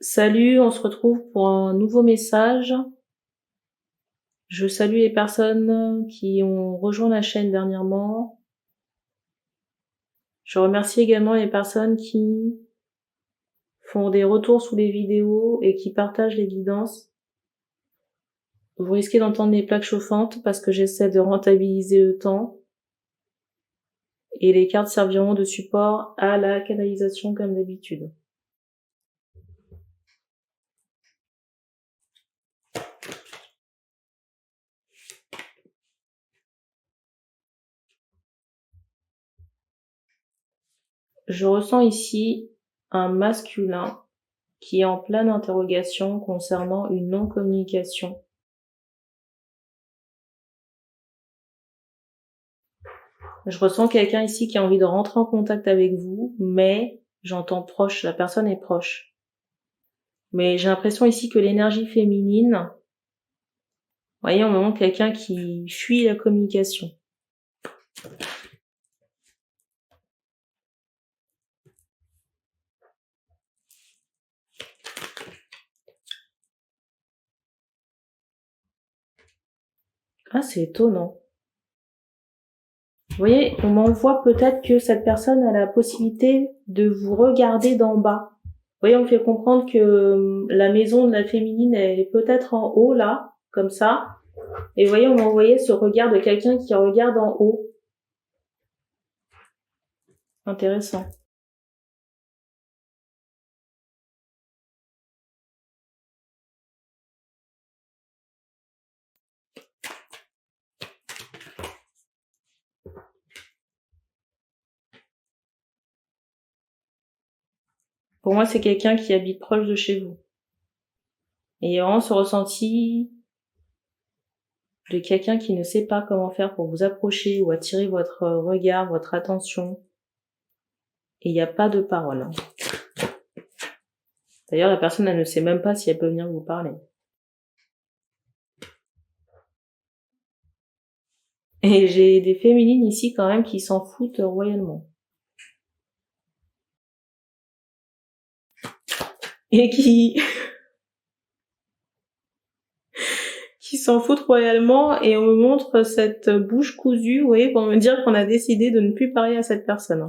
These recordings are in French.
Salut, on se retrouve pour un nouveau message. Je salue les personnes qui ont rejoint la chaîne dernièrement. Je remercie également les personnes qui font des retours sous les vidéos et qui partagent les guidances. Vous risquez d'entendre les plaques chauffantes parce que j'essaie de rentabiliser le temps. Et les cartes serviront de support à la canalisation comme d'habitude. Je ressens ici un masculin qui est en pleine interrogation concernant une non-communication. Je ressens quelqu'un ici qui a envie de rentrer en contact avec vous, mais j'entends proche, la personne est proche. Mais j'ai l'impression ici que l'énergie féminine, vous voyez, on me montre quelqu'un qui fuit la communication. Ah, c'est étonnant. Vous voyez, on m'envoie peut-être que cette personne a la possibilité de vous regarder d'en bas. Vous voyez, on me fait comprendre que la maison de la féminine elle est peut-être en haut, là, comme ça. Et vous voyez, on m'a envoyé ce regard de quelqu'un qui regarde en haut. Intéressant. Pour moi, c'est quelqu'un qui habite proche de chez vous. Et il y a vraiment ce ressenti de quelqu'un qui ne sait pas comment faire pour vous approcher ou attirer votre regard, votre attention. Et il n'y a pas de parole. D'ailleurs, la personne, elle ne sait même pas si elle peut venir vous parler. Et j'ai des féminines ici quand même qui s'en foutent royalement. Et qui s'en foutent royalement et on me montre cette bouche cousue, vous voyez, pour me dire qu'on a décidé de ne plus parler à cette personne.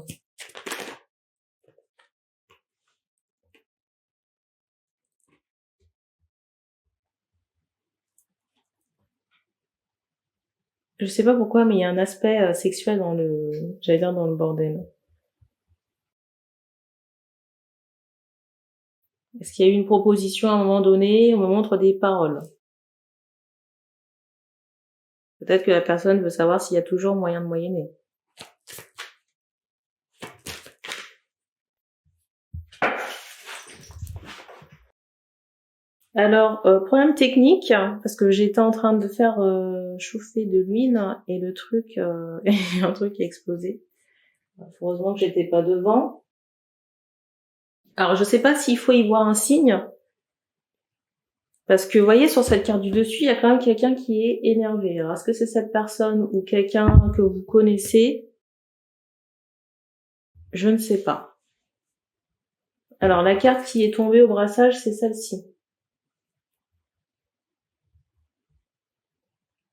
Je sais pas pourquoi, mais il y a un aspect sexuel dans j'allais dire dans le bordel. Est-ce qu'il y a eu une proposition à un moment donné? On me montre des paroles. Peut-être que la personne veut savoir s'il y a toujours moyen de moyenner. Alors, problème technique, parce que j'étais en train de faire chauffer de l'huile et le truc, il y a un truc qui a explosé. Heureusement que j'étais pas devant. Alors, je sais pas s'il faut y voir un signe, parce que vous voyez sur cette carte du dessus, il y a quand même quelqu'un qui est énervé. Alors, est-ce que c'est cette personne ou quelqu'un que vous connaissez? Je ne sais pas. Alors, la carte qui est tombée au brassage, c'est celle-ci.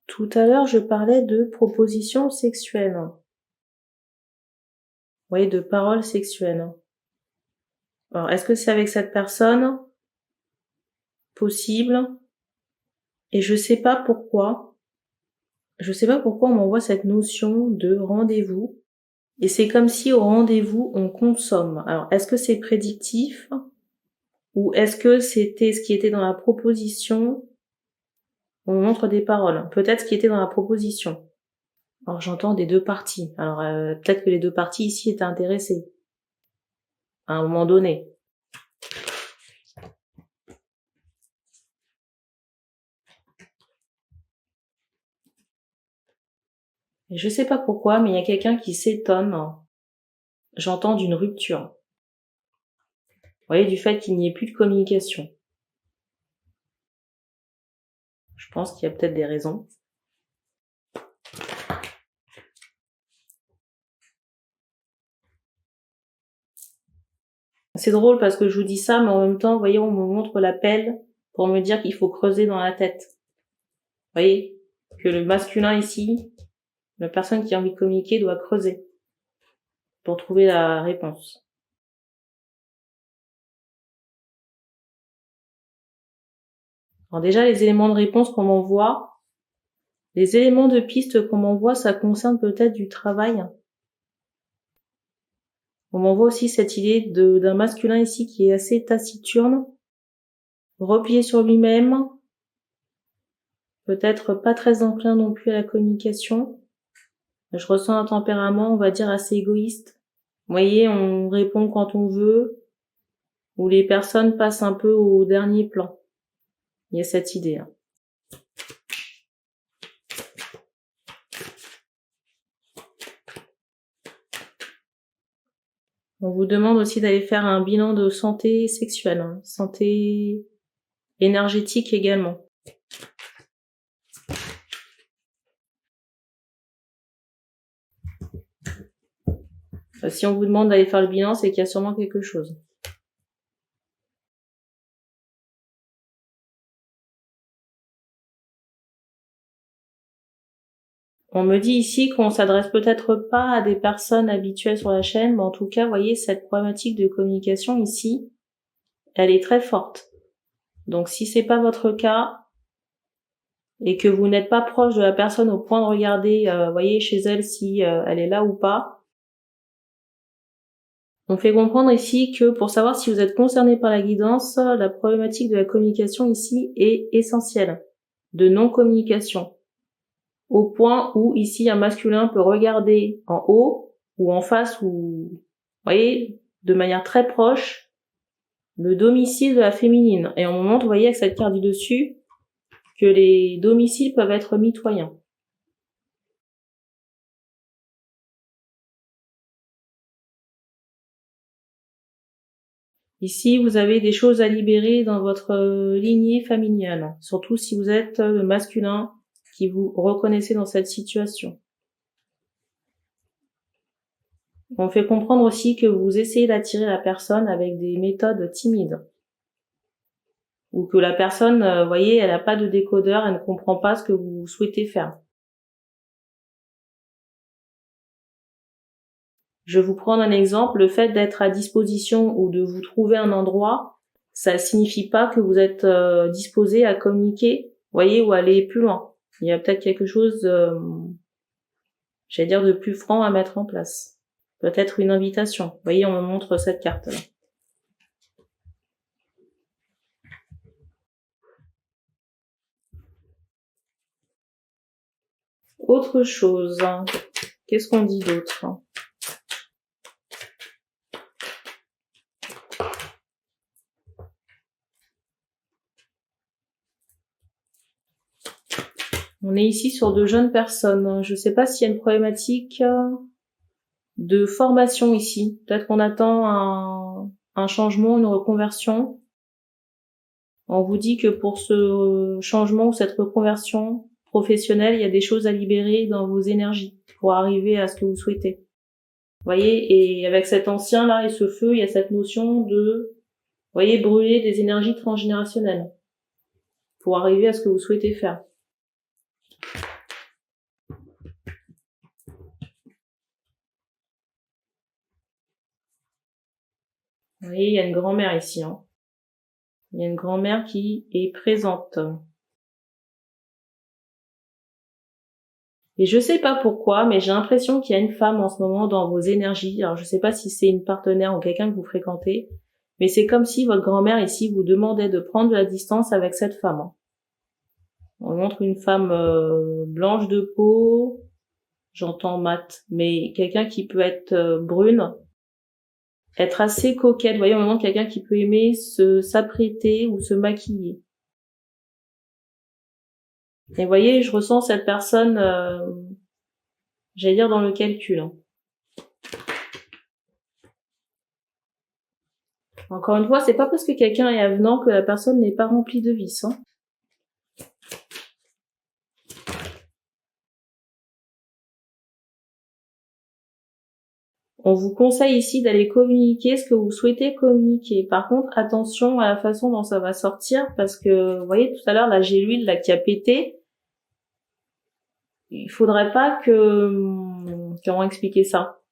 Tout à l'heure, je parlais de propositions sexuelles. Vous voyez, de paroles sexuelles. Alors, est-ce que c'est avec cette personne? Possible. Et je sais pas pourquoi. Je sais pas pourquoi on m'envoie cette notion de rendez-vous. Et c'est comme si au rendez-vous, on consomme. Alors, est-ce que c'est prédictif? Ou est-ce que c'était ce qui était dans la proposition? On montre des paroles. Peut-être ce qui était dans la proposition. Alors, j'entends des deux parties. Alors, peut-être que les deux parties ici étaient intéressées. À un moment donné. Et je sais pas pourquoi, mais il y a quelqu'un qui s'étonne. J'entends d'une rupture. Vous voyez, du fait qu'il n'y ait plus de communication. Je pense qu'il y a peut-être des raisons. C'est drôle parce que je vous dis ça, mais en même temps, vous voyez, on me montre la pelle pour me dire qu'il faut creuser dans la tête. Vous voyez, que le masculin ici, la personne qui a envie de communiquer doit creuser pour trouver la réponse. Alors déjà, les éléments de réponse qu'on m'envoie, les éléments de piste qu'on m'envoie, ça concerne peut-être du travail. On m'envoie aussi cette idée d'un masculin ici qui est assez taciturne, replié sur lui-même, peut-être pas très enclin non plus à la communication. Je ressens un tempérament, on va dire, assez égoïste. Vous voyez, on répond quand on veut, ou les personnes passent un peu au dernier plan. Il y a cette idée. On vous demande aussi d'aller faire un bilan de santé sexuelle, santé énergétique également. Si on vous demande d'aller faire le bilan, c'est qu'il y a sûrement quelque chose. On me dit ici qu'on s'adresse peut-être pas à des personnes habituelles sur la chaîne, mais en tout cas, vous voyez, cette problématique de communication ici, elle est très forte. Donc si c'est pas votre cas, et que vous n'êtes pas proche de la personne au point de regarder, voyez, chez elle si elle est là ou pas, on fait comprendre ici que pour savoir si vous êtes concerné par la guidance, la problématique de la communication ici est essentielle, de non-communication. Au point où ici un masculin peut regarder en haut ou en face ou, vous voyez, de manière très proche, le domicile de la féminine. Et on me montre, vous voyez, avec cette carte du dessus, que les domiciles peuvent être mitoyens. Ici, vous avez des choses à libérer dans votre lignée familiale, surtout si vous êtes le masculin qui vous reconnaissez dans cette situation. On fait comprendre aussi que vous essayez d'attirer la personne avec des méthodes timides. Ou que la personne, vous voyez, elle n'a pas de décodeur, elle ne comprend pas ce que vous souhaitez faire. Je vais vous prendre un exemple, le fait d'être à disposition ou de vous trouver un endroit, ça signifie pas que vous êtes disposé à communiquer, voyez, ou à aller plus loin. Il y a peut-être quelque chose, j'allais dire, de plus franc à mettre en place. Peut-être une invitation. Vous voyez, on me montre cette carte-là. Autre chose. Qu'est-ce qu'on dit d'autre ? On est ici sur de jeunes personnes. Je ne sais pas s'il y a une problématique de formation ici. Peut-être qu'on attend un changement, une reconversion. On vous dit que pour ce changement ou cette reconversion professionnelle, il y a des choses à libérer dans vos énergies pour arriver à ce que vous souhaitez. Vous voyez, et avec cet ancien là et ce feu, il y a cette notion de, vous voyez, brûler des énergies transgénérationnelles pour arriver à ce que vous souhaitez faire. Vous voyez, il y a une grand-mère ici. Il y a une grand-mère qui est présente. Et je sais pas pourquoi, mais j'ai l'impression qu'il y a une femme en ce moment dans vos énergies. Alors je sais pas si c'est une partenaire ou quelqu'un que vous fréquentez, mais c'est comme si votre grand-mère ici vous demandait de prendre de la distance avec cette femme. On montre une femme blanche de peau, j'entends mat, mais quelqu'un qui peut être brune, être assez coquette. Vous voyez, on montre quelqu'un qui peut aimer s'apprêter ou se maquiller. Et vous voyez, je ressens cette personne, j'allais dire dans le calcul. Encore une fois, c'est pas parce que quelqu'un est avenant que la personne n'est pas remplie de vices. On vous conseille ici d'aller communiquer ce que vous souhaitez communiquer. Par contre, attention à la façon dont ça va sortir, parce que, vous voyez, tout à l'heure, là, j'ai l'huile là qui a pété. Il faudrait pas que... Comment expliquer ça?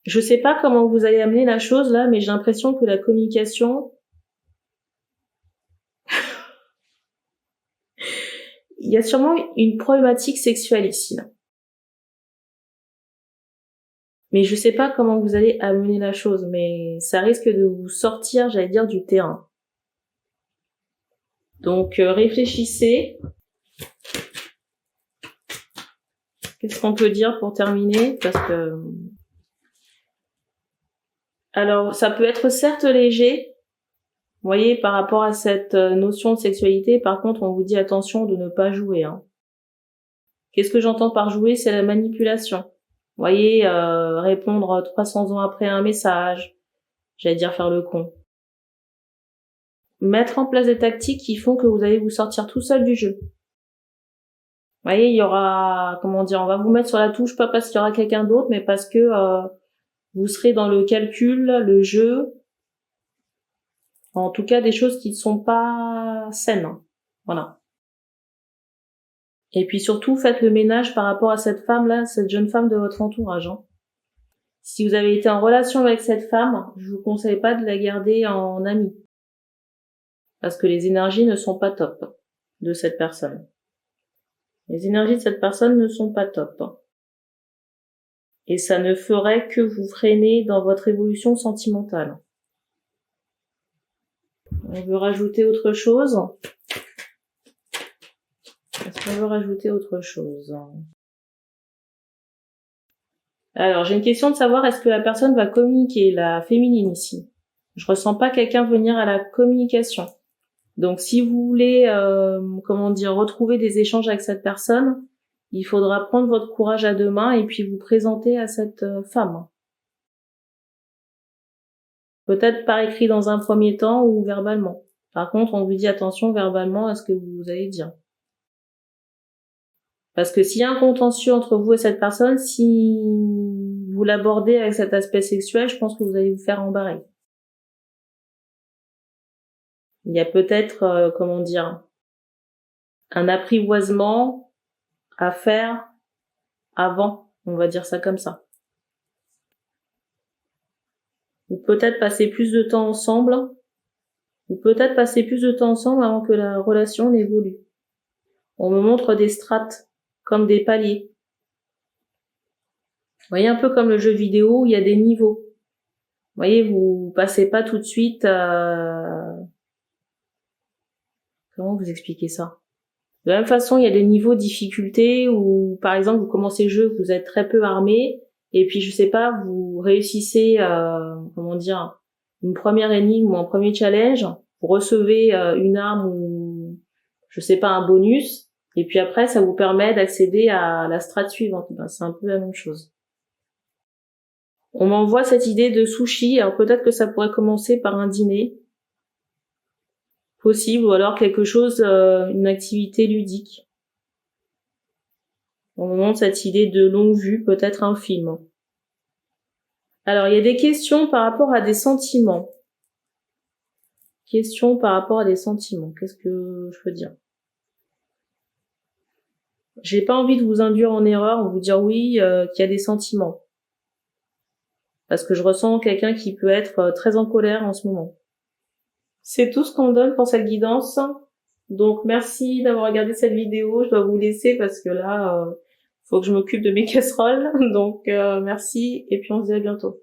Je sais pas comment vous allez amener la chose là, mais j'ai l'impression que la communication... Il y a sûrement une problématique sexuelle ici, là. Mais je sais pas comment vous allez amener la chose, mais ça risque de vous sortir, j'allais dire, du terrain. Donc réfléchissez. Qu'est-ce qu'on peut dire pour terminer? Parce que... Alors, ça peut être certes léger, vous voyez, par rapport à cette notion de sexualité. Par contre, on vous dit attention de ne pas jouer, hein. Qu'est-ce que j'entends par jouer? C'est la manipulation. Vous voyez, répondre 300 ans après un message, j'allais dire faire le con. Mettre en place des tactiques qui font que vous allez vous sortir tout seul du jeu. Vous voyez, il y aura, comment dire, on va vous mettre sur la touche, pas parce qu'il y aura quelqu'un d'autre, mais parce que vous serez dans le calcul, le jeu, en tout cas des choses qui ne sont pas saines. Voilà. Et puis surtout, faites le ménage par rapport à cette femme-là, cette jeune femme de votre entourage, hein. Si vous avez été en relation avec cette femme, je vous conseille pas de la garder en amie. Parce que les énergies ne sont pas top de cette personne. Les énergies de cette personne ne sont pas top. Et ça ne ferait que vous freiner dans votre évolution sentimentale. On veut rajouter autre chose? Est-ce qu'on veut rajouter autre chose? Alors, j'ai une question de savoir, est-ce que la personne va communiquer, la féminine ici? Je ressens pas quelqu'un venir à la communication. Donc, si vous voulez, comment dire, retrouver des échanges avec cette personne, il faudra prendre votre courage à deux mains et puis vous présenter à cette femme. Peut-être par écrit dans un premier temps ou verbalement. Par contre, on vous dit attention verbalement à ce que vous allez dire. Parce que s'il y a un contentieux entre vous et cette personne, si vous l'abordez avec cet aspect sexuel, je pense que vous allez vous faire embarrer. Il y a peut-être, comment dire, un apprivoisement à faire avant, on va dire ça comme ça. Ou peut-être passer plus de temps ensemble, ou peut-être passer plus de temps ensemble avant que la relation n'évolue. On me montre des strates, comme des paliers. Vous voyez, un peu comme le jeu vidéo où il y a des niveaux. Vous voyez, vous passez pas tout de suite à... Comment vous expliquer ça? De la même façon, il y a des niveaux de difficulté où, par exemple, vous commencez le jeu, vous êtes très peu armé, et puis, je sais pas, vous réussissez, comment dire, une première énigme ou un premier challenge, vous recevez une arme ou, je sais pas, un bonus, et puis après, ça vous permet d'accéder à la strate suivante. Ben, c'est un peu la même chose. On m'envoie cette idée de sushi, alors peut-être que ça pourrait commencer par un dîner, possible, ou alors quelque chose, une activité ludique. On me montre cette idée de longue vue, peut-être un film. Alors, il y a des questions par rapport à des sentiments. Questions par rapport à des sentiments. Qu'est-ce que je peux dire? J'ai pas envie de vous induire en erreur, vous dire oui, qu'il y a des sentiments. Parce que je ressens quelqu'un qui peut être très en colère en ce moment. C'est tout ce qu'on me donne pour cette guidance. Donc, merci d'avoir regardé cette vidéo. Je dois vous laisser parce que là, faut que je m'occupe de mes casseroles. Donc, merci et puis on se dit à bientôt.